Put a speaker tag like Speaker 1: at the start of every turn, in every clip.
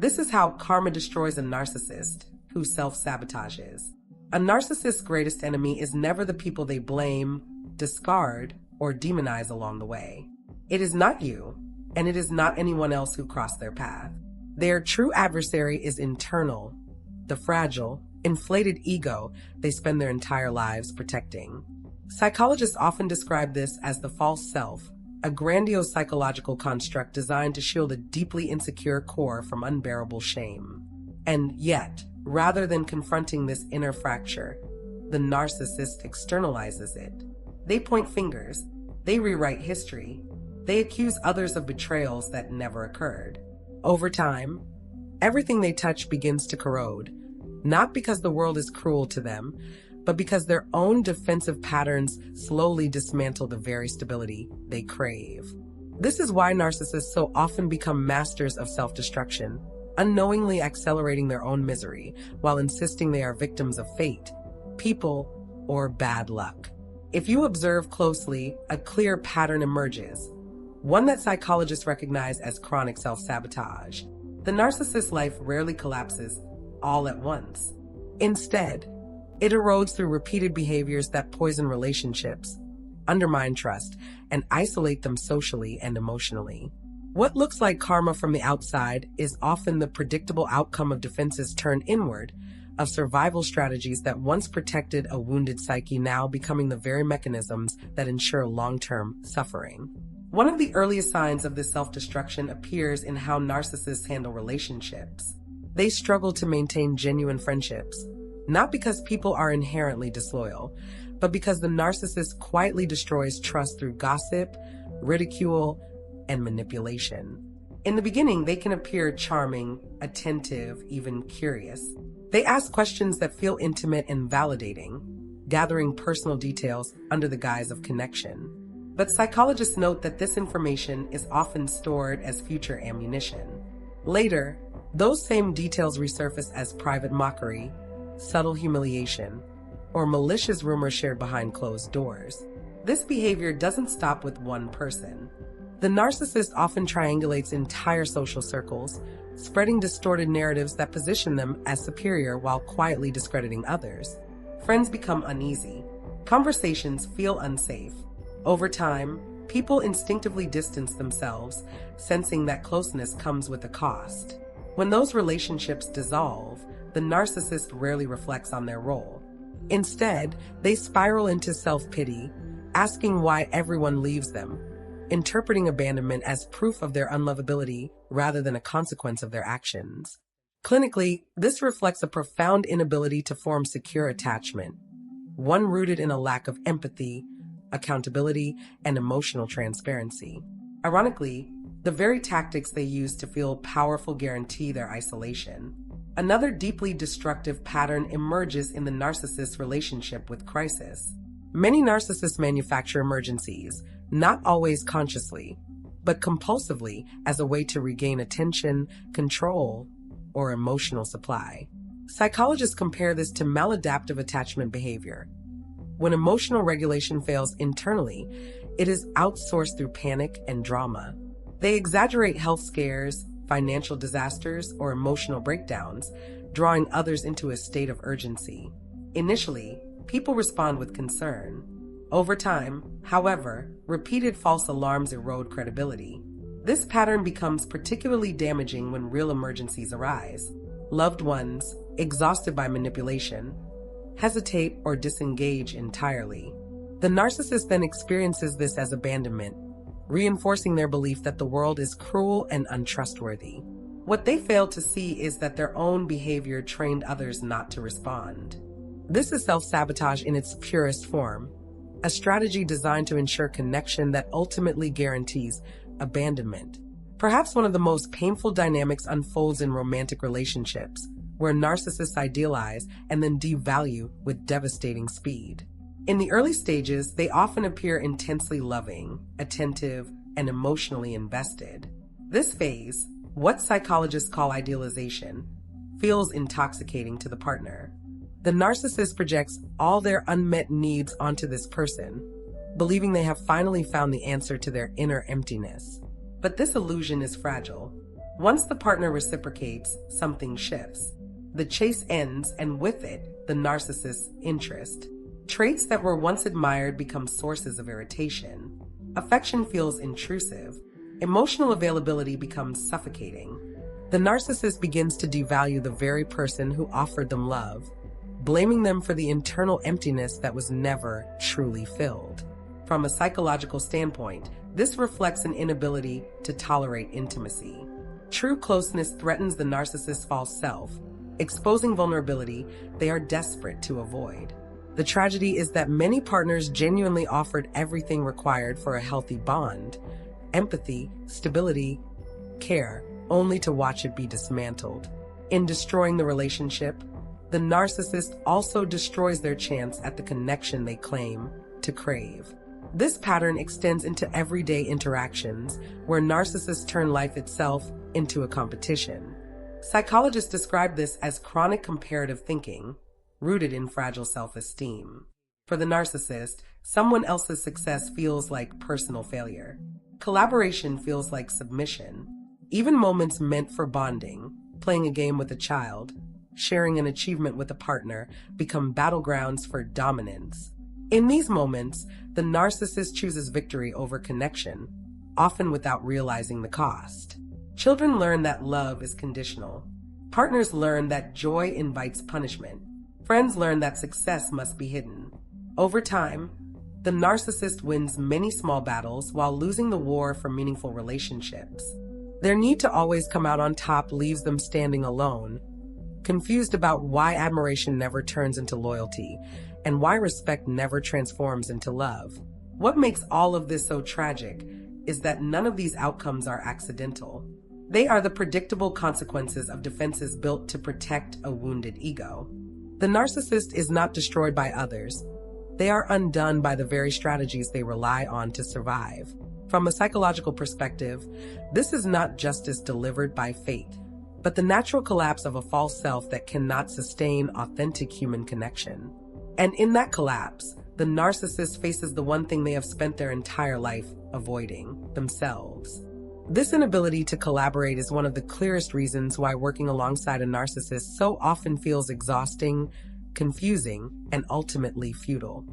Speaker 1: This is how karma destroys a narcissist who self-sabotages. A narcissist's greatest enemy is never the people they blame, discard, or demonize along the way. It is not you, and it is not anyone else who crossed their path. Their true adversary is internal, the fragile, inflated ego they spend their entire lives protecting. Psychologists often describe this as the false self, a grandiose psychological construct designed to shield a deeply insecure core from unbearable shame. And yet, rather than confronting this inner fracture, the narcissist externalizes it. They point fingers, they rewrite history, they accuse others of betrayals that never occurred. Over time, everything they touch begins to corrode, not because the world is cruel to them, but because their own defensive patterns slowly dismantle the very stability they crave. This is why narcissists so often become masters of self-destruction, unknowingly accelerating their own misery while insisting they are victims of fate, people, or bad luck. If you observe closely, a clear pattern emerges, one that psychologists recognize as chronic self-sabotage. The narcissist's life rarely collapses all at once. Instead, it erodes through repeated behaviors that poison relationships, undermine trust, and isolate them socially and emotionally. What looks like karma from the outside is often the predictable outcome of defenses turned inward, of survival strategies that once protected a wounded psyche now becoming the very mechanisms that ensure long-term suffering. One of the earliest signs of this self-destruction appears in how narcissists handle relationships. They struggle to maintain genuine friendships, not because people are inherently disloyal, but because the narcissist quietly destroys trust through gossip, ridicule, and manipulation. In the beginning, they can appear charming, attentive, even curious. They ask questions that feel intimate and validating, gathering personal details under the guise of connection. But psychologists note that this information is often stored as future ammunition. Later, those same details resurface as private mockery, subtle humiliation, or malicious rumors shared behind closed doors. This behavior doesn't stop with one person. The narcissist often triangulates entire social circles, spreading distorted narratives that position them as superior while quietly discrediting others. Friends become uneasy. Conversations feel unsafe. Over time, people instinctively distance themselves, sensing that closeness comes with a cost. When those relationships dissolve, the narcissist rarely reflects on their role. Instead, they spiral into self-pity, asking why everyone leaves them, interpreting abandonment as proof of their unlovability rather than a consequence of their actions. Clinically, this reflects a profound inability to form secure attachment, one rooted in a lack of empathy, accountability, and emotional transparency. Ironically, the very tactics they use to feel powerful guarantee their isolation. Another deeply destructive pattern emerges in the narcissist's relationship with crisis. Many narcissists manufacture emergencies, not always consciously, but compulsively as a way to regain attention, control, or emotional supply. Psychologists compare this to maladaptive attachment behavior. When emotional regulation fails internally, it is outsourced through panic and drama. They exaggerate health scares, financial disasters, or emotional breakdowns, drawing others into a state of urgency. Initially, people respond with concern. Over time, however, repeated false alarms erode credibility. This pattern becomes particularly damaging when real emergencies arise. Loved ones, exhausted by manipulation, hesitate or disengage entirely. The narcissist then experiences this as abandonment, reinforcing their belief that the world is cruel and untrustworthy. What they fail to see is that their own behavior trained others not to respond. This is self-sabotage in its purest form, a strategy designed to ensure connection that ultimately guarantees abandonment. Perhaps one of the most painful dynamics unfolds in romantic relationships, where narcissists idealize and then devalue with devastating speed. In the early stages, they often appear intensely loving, attentive, and emotionally invested. This phase, what psychologists call idealization, feels intoxicating to the partner. The narcissist projects all their unmet needs onto this person, believing they have finally found the answer to their inner emptiness. But this illusion is fragile. Once the partner reciprocates, something shifts. The chase ends, and with it, the narcissist's interest. Traits that were once admired become sources of irritation. Affection feels intrusive. Emotional availability becomes suffocating. The narcissist begins to devalue the very person who offered them love, blaming them for the internal emptiness that was never truly filled. From a psychological standpoint, this reflects an inability to tolerate intimacy. True closeness threatens the narcissist's false self, exposing vulnerability they are desperate to avoid. The tragedy is that many partners genuinely offered everything required for a healthy bond: empathy, stability, care, only to watch it be dismantled. In destroying the relationship, the narcissist also destroys their chance at the connection they claim to crave. This pattern extends into everyday interactions, where narcissists turn life itself into a competition. Psychologists describe this as chronic comparative thinking, rooted in fragile self-esteem. For the narcissist, someone else's success feels like personal failure. Collaboration feels like submission. Even moments meant for bonding, playing a game with a child, sharing an achievement with a partner, become battlegrounds for dominance. In these moments, the narcissist chooses victory over connection, often without realizing the cost. Children learn that love is conditional. Partners learn that joy invites punishment. Friends learn that success must be hidden. Over time, the narcissist wins many small battles while losing the war for meaningful relationships. Their need to always come out on top leaves them standing alone, confused about why admiration never turns into loyalty and why respect never transforms into love. What makes all of this so tragic is that none of these outcomes are accidental. They are the predictable consequences of defenses built to protect a wounded ego. The narcissist is not destroyed by others. They are undone by the very strategies they rely on to survive. From a psychological perspective, this is not justice delivered by fate, but the natural collapse of a false self that cannot sustain authentic human connection. And in that collapse, the narcissist faces the one thing they have spent their entire life avoiding: themselves. This inability to collaborate is one of the clearest reasons why working alongside a narcissist so often feels exhausting, confusing, and ultimately futile.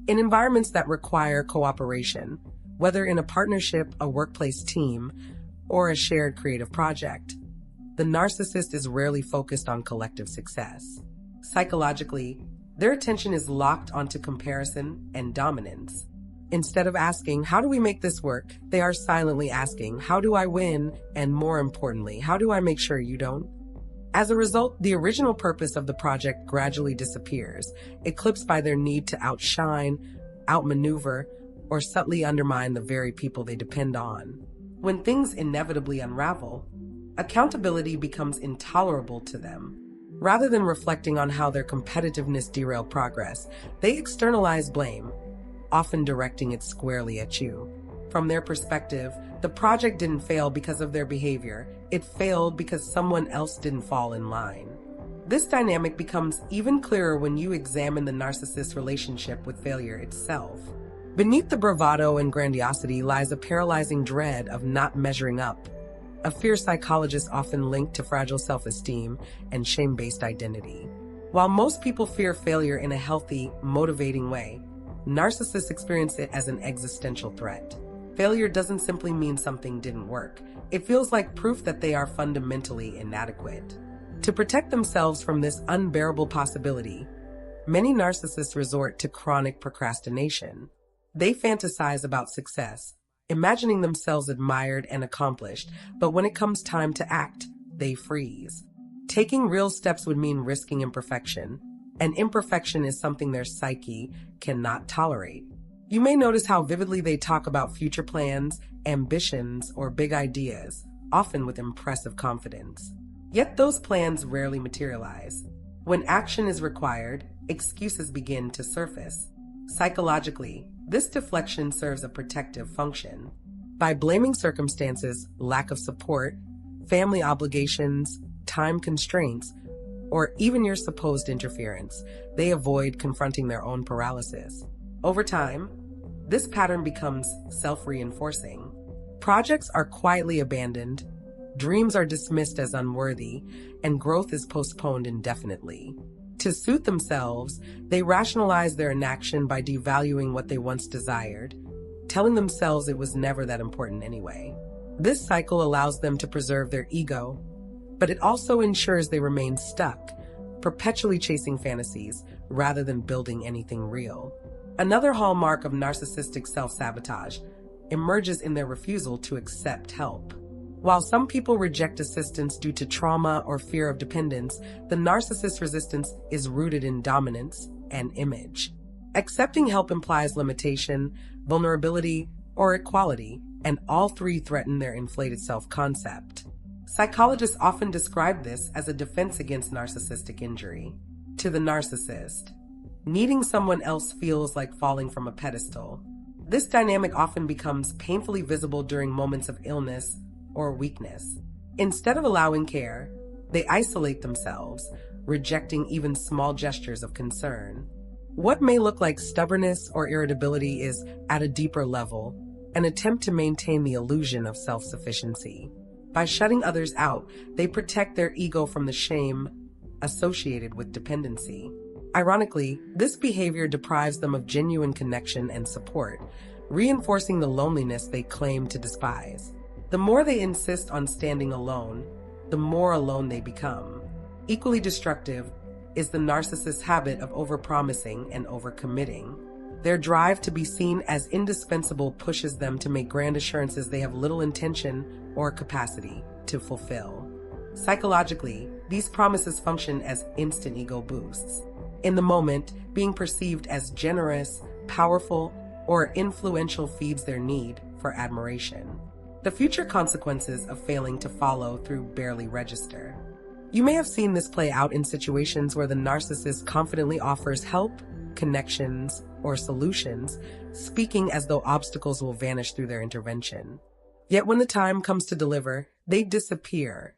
Speaker 1: In environments that require cooperation, whether in a partnership, a workplace team, or a shared creative project, the narcissist is rarely focused on collective success. Psychologically, their attention is locked onto comparison and dominance. Instead of asking, "How do we make this work?" they are silently asking, "How do I win?" And more importantly, "How do I make sure you don't?" As a result, the original purpose of the project gradually disappears, eclipsed by their need to outshine, outmaneuver, or subtly undermine the very people they depend on. When things inevitably unravel, accountability becomes intolerable to them. Rather than reflecting on how their competitiveness derailed progress, they externalize blame, often directing it squarely at you. From their perspective, the project didn't fail because of their behavior. It failed because someone else didn't fall in line. This dynamic becomes even clearer when you examine the narcissist's relationship with failure itself. Beneath the bravado and grandiosity lies a paralyzing dread of not measuring up, a fear psychologists often link to fragile self-esteem and shame-based identity. While most people fear failure in a healthy, motivating way, narcissists experience it as an existential threat. Failure doesn't simply mean something didn't work. It feels like proof that they are fundamentally inadequate. To protect themselves from this unbearable possibility, many narcissists resort to chronic procrastination. They fantasize about success, imagining themselves admired and accomplished, but when it comes time to act, they freeze. Taking real steps would mean risking imperfection, and imperfection is something their psyche cannot tolerate. You may notice how vividly they talk about future plans, ambitions, or big ideas, often with impressive confidence. Yet those plans rarely materialize. When action is required, excuses begin to surface. Psychologically, this deflection serves a protective function. By blaming circumstances, lack of support, family obligations, time constraints, or even your supposed interference, they avoid confronting their own paralysis. Over time, this pattern becomes self-reinforcing. Projects are quietly abandoned, dreams are dismissed as unworthy, and growth is postponed indefinitely. To suit themselves, they rationalize their inaction by devaluing what they once desired, telling themselves it was never that important anyway. This cycle allows them to preserve their ego, but it also ensures they remain stuck, perpetually chasing fantasies rather than building anything real. Another hallmark of narcissistic self-sabotage emerges in their refusal to accept help. While some people reject assistance due to trauma or fear of dependence, the narcissist's resistance is rooted in dominance and image. Accepting help implies limitation, vulnerability, or equality, and all three threaten their inflated self-concept. Psychologists often describe this as a defense against narcissistic injury. To the narcissist, needing someone else feels like falling from a pedestal. This dynamic often becomes painfully visible during moments of illness or weakness. Instead of allowing care, they isolate themselves, rejecting even small gestures of concern. What may look like stubbornness or irritability is, at a deeper level, an attempt to maintain the illusion of self-sufficiency. By shutting others out, they protect their ego from the shame associated with dependency. Ironically, this behavior deprives them of genuine connection and support, reinforcing the loneliness they claim to despise. The more they insist on standing alone, the more alone they become. Equally destructive is the narcissist's habit of overpromising and overcommitting. Their drive to be seen as indispensable pushes them to make grand assurances they have little intention or capacity to fulfill. Psychologically, these promises function as instant ego boosts. In the moment, being perceived as generous, powerful, or influential feeds their need for admiration. The future consequences of failing to follow through barely register. You may have seen this play out in situations where the narcissist confidently offers help, connections, or solutions, speaking as though obstacles will vanish through their intervention. Yet when the time comes to deliver, they disappear,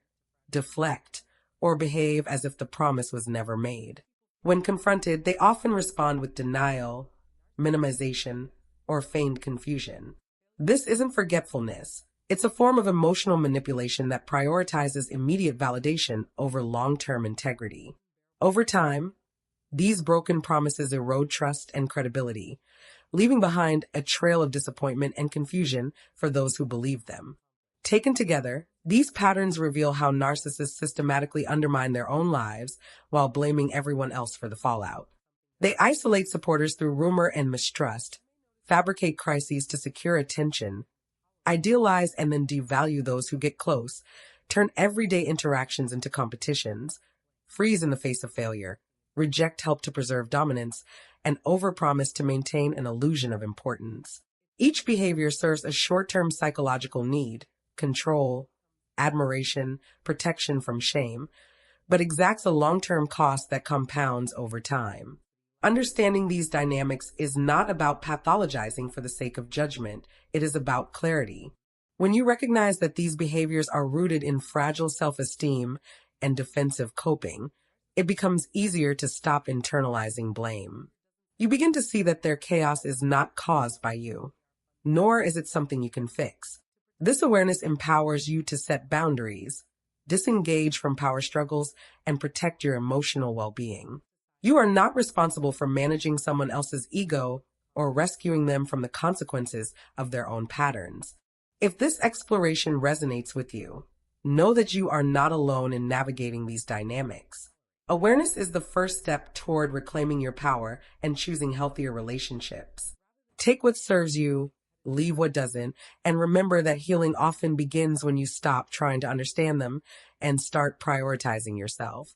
Speaker 1: deflect, or behave as if the promise was never made. When confronted, they often respond with denial, minimization, or feigned confusion. This isn't forgetfulness. It's a form of emotional manipulation that prioritizes immediate validation over long-term integrity. Over time, these broken promises erode trust and credibility, leaving behind a trail of disappointment and confusion for those who believe them. Taken together, these patterns reveal how narcissists systematically undermine their own lives while blaming everyone else for the fallout. They isolate supporters through rumor and mistrust, fabricate crises to secure attention, idealize and then devalue those who get close, turn everyday interactions into competitions, freeze in the face of failure, reject help to preserve dominance, and overpromise to maintain an illusion of importance. Each behavior serves a short-term psychological need, control, admiration, protection from shame, but exacts a long-term cost that compounds over time. Understanding these dynamics is not about pathologizing for the sake of judgment. It is about clarity. When you recognize that these behaviors are rooted in fragile self-esteem and defensive coping, it becomes easier to stop internalizing blame. You begin to see that their chaos is not caused by you, nor is it something you can fix. This awareness empowers you to set boundaries, disengage from power struggles, and protect your emotional well-being. You are not responsible for managing someone else's ego or rescuing them from the consequences of their own patterns. If this exploration resonates with you, know that you are not alone in navigating these dynamics. Awareness is the first step toward reclaiming your power and choosing healthier relationships. Take what serves you, leave what doesn't, and remember that healing often begins when you stop trying to understand them and start prioritizing yourself.